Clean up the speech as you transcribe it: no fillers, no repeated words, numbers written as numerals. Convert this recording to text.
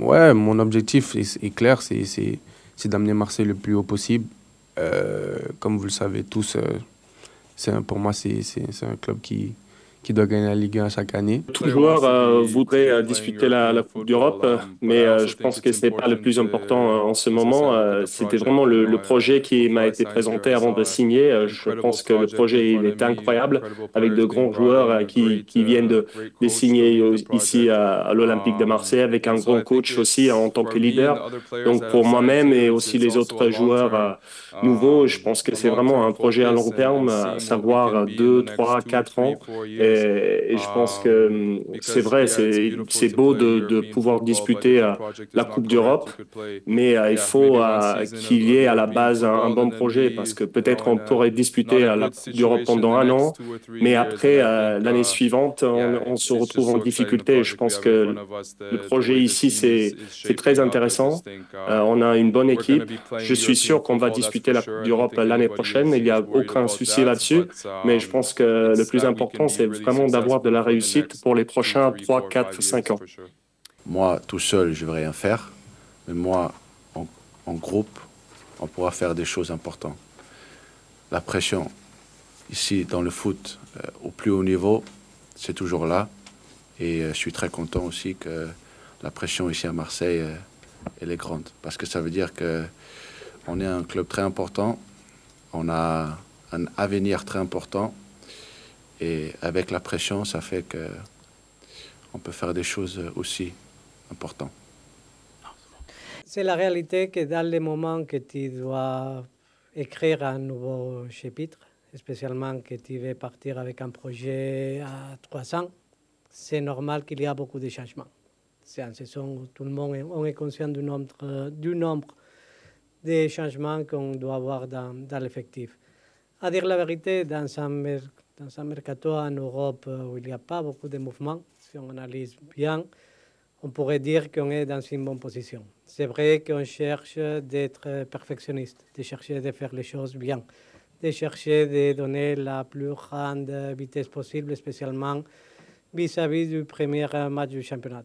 Ouais, mon objectif est clair, c'est d'amener Marseille le plus haut possible. Comme vous le savez tous, pour moi, c'est un club qui doit gagner la Ligue 1 chaque année. Tout joueur voudrait disputer la Coupe d'Europe, mais je pense que ce n'est pas le plus important en ce moment. C'était vraiment le projet qui m'a été présenté avant de signer. Je pense que le projet il est incroyable avec de grands joueurs qui viennent de signer ici à l'Olympique de Marseille avec un grand coach aussi en tant que leader. Donc pour moi-même et aussi les autres joueurs nouveaux, je pense que c'est vraiment un projet à long terme, à savoir 2, 3, 4 ans. Et je pense que c'est vrai, c'est beau de pouvoir disputer la Coupe d'Europe, mais il faut qu'il y ait à la base un bon projet parce que peut-être on pourrait disputer la Coupe d'Europe pendant un an, mais après, l'année suivante, on se retrouve en difficulté. Je pense que le projet ici, c'est très intéressant. On a une bonne équipe. Je suis sûr qu'on va disputer la Coupe d'Europe l'année prochaine. Il n'y a aucun souci là-dessus. Mais je pense que le plus important, c'est vraiment d'avoir de la réussite pour les prochains 3, 4, 5 ans. Moi, tout seul, je ne vais rien faire. Mais moi, en groupe, on pourra faire des choses importantes. La pression, ici, dans le foot, au plus haut niveau, c'est toujours là. Et je suis très content aussi que la pression ici à Marseille, elle est grande. Parce que ça veut dire qu'on est un club très important. On a un avenir très important. Et avec la pression, ça fait qu'on peut faire des choses aussi importantes. C'est la réalité que dans les moments que tu dois écrire un nouveau chapitre, spécialement que tu veux partir avec un projet à 3 ans, c'est normal qu'il y a beaucoup de changements. C'est une saison où tout le monde on est conscient du nombre de changements qu'on doit avoir dans l'effectif. À dire la vérité, dans un mercato en Europe où il n'y a pas beaucoup de mouvements, si on analyse bien, on pourrait dire qu'on est dans une bonne position. C'est vrai qu'on cherche d'être perfectionniste, de chercher de faire les choses bien, de chercher de donner la plus grande vitesse possible, spécialement vis-à-vis du premier match du championnat.